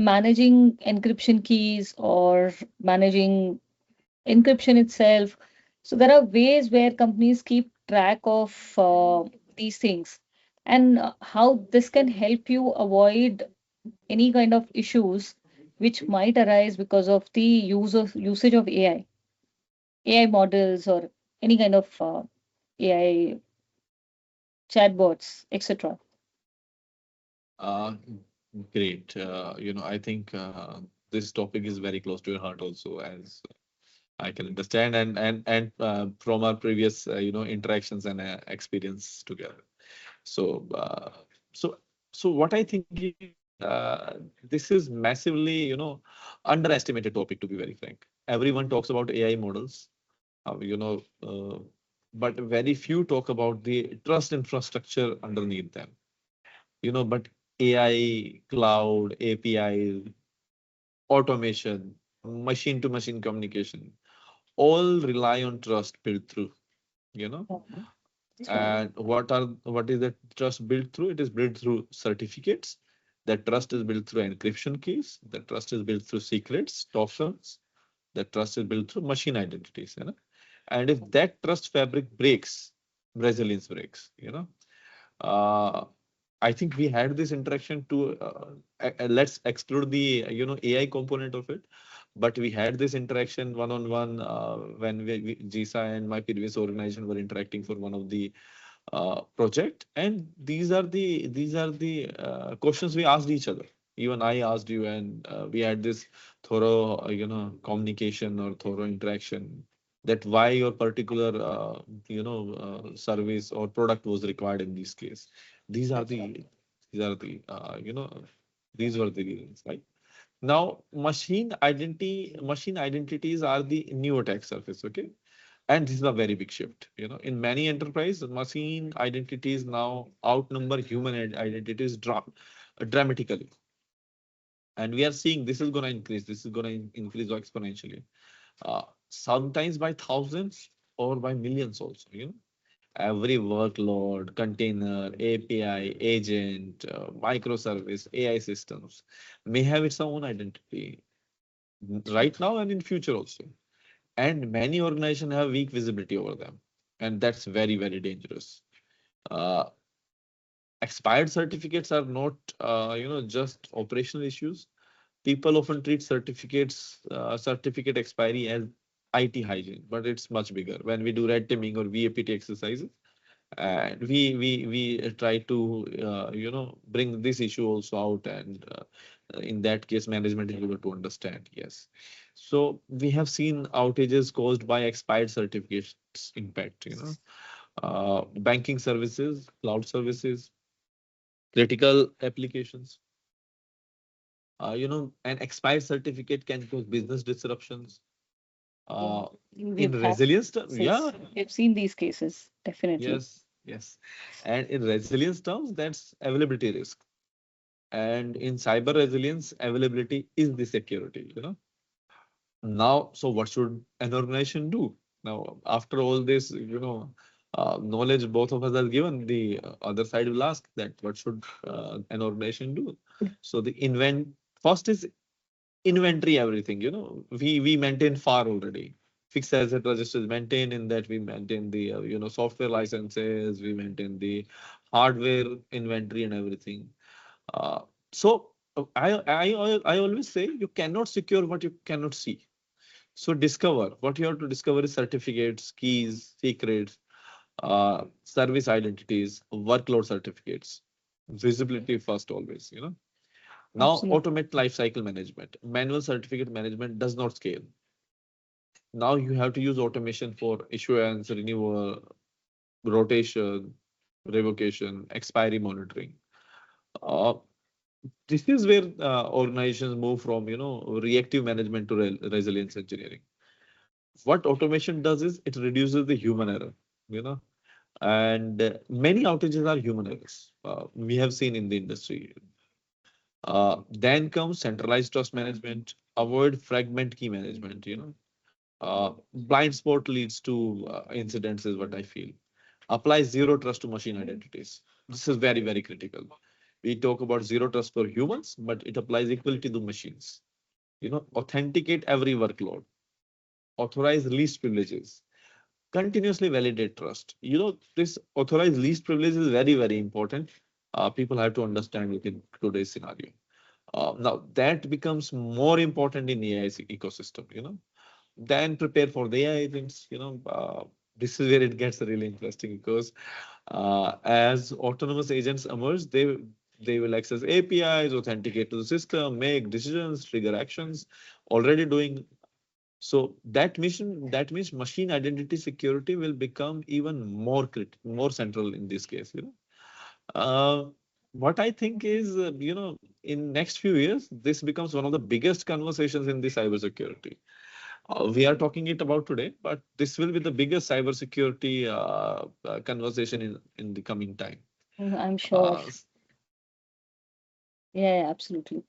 managing encryption keys or managing encryption itself. So there are ways where companies keep track of these things, and how this can help you avoid any kind of issues which might arise because of the usage of AI models, or any kind of AI chatbots, etc. Uh, Great. I think this topic is very close to your heart also, as I can understand, and from our previous interactions and experience together. So so so what I think is, this is massively underestimated topic, to be very frank. Everyone talks about AI models, uh, you know, uh, but very few talk about the trust infrastructure underneath them. But AI, cloud, API, automation, machine to machine communication, all rely on trust built through, you know. Mhm. That's right. And what is that trust built through? It is built through certificates. That trust is built through encryption keys. That trust is built through secrets, tokens. That trust is built through machine identities. And if that trust fabric breaks, resilience breaks. Uh, I think we had this interaction to let's exclude the AI component of it, but we had this interaction one on one when GISA and my previous organization were interacting for one of the project, and these are the questions we asked each other. Even I asked you, and we had this thorough communication or thorough interaction, that why your particular service or product was required in this case. These are the these are the these were the reasons, right? Now, machine identities are the new attack surface. Okay, and this is a very big shift. In many enterprise, machine identities now outnumber human identities dramatically. And we are seeing this is going to increase. This is going to increase exponentially. Sometimes by thousands or by millions also. Every workload, container, API, agent, microservice, AI systems may have its own identity right now and in future also. And many organizations have weak visibility over them, and that's very, very dangerous. uh, Expired certificates are not just operational issues. People often treat certificate expiry as IT hygiene, but it's much bigger. When we do red teaming or VAPT exercises, and we try to bring this issue also out, and in that case management is able to understand. Yes, so we have seen outages caused by expired certificates impact, banking services, cloud services, critical applications. An expired certificate can cause business disruptions. Yeah, uh, in we've had resilience yeah. cases. We've seen these cases, definitely. Yes, yes. And in resilience terms, that's availability risk. And in cyber resilience, availability is the security. Now, so what should an organization do? Now, after all this, knowledge both of us are given, the other side will ask that what should an organization do? So the first is inventory everything. We maintain FAR already. Fixed asset registers maintained. In that we maintain the software licenses, we maintain the hardware inventory and everything. Uh, so I always say you cannot secure what you cannot see. So discover what you have to discover is certificates, keys, secrets, service identities, workload certificates, visibility first always. Now Absolutely. automate lifecycle management. Manual certificate management does not scale. Now you have to use automation for issuance, renewal, rotation, revocation, expiry monitoring. Uh, this is where organizations move from reactive management to resilience engineering. What automation does is it reduces the human error. You know, and many outages are human errors. We have seen in the industry. Then comes centralized trust management. Avoid fragment key management. Blind spot leads to incidents, is what I feel. Apply zero trust to machine identities. This is very, very critical. We talk about zero trust for humans, but it applies equally to the machines. Authenticate every workload, authorize least privileges, continuously validate trust. This authorized least privilege is very, very important. People have to understand it in today's scenario. Now that becomes more important in AI ecosystem. Then prepare for the AI agents. This is where it gets really interesting because as autonomous agents emerge, they will access APIs, authenticate to the system, make decisions, trigger actions. Already doing so. That means machine identity security will become even more central in this case. What I think is, in next few years, this becomes one of the biggest conversations in the cybersecurity. We are talking it about today, but this will be the biggest cybersecurity conversation in the coming time. I'm sure. Uh, Yeah, yeah, absolutely.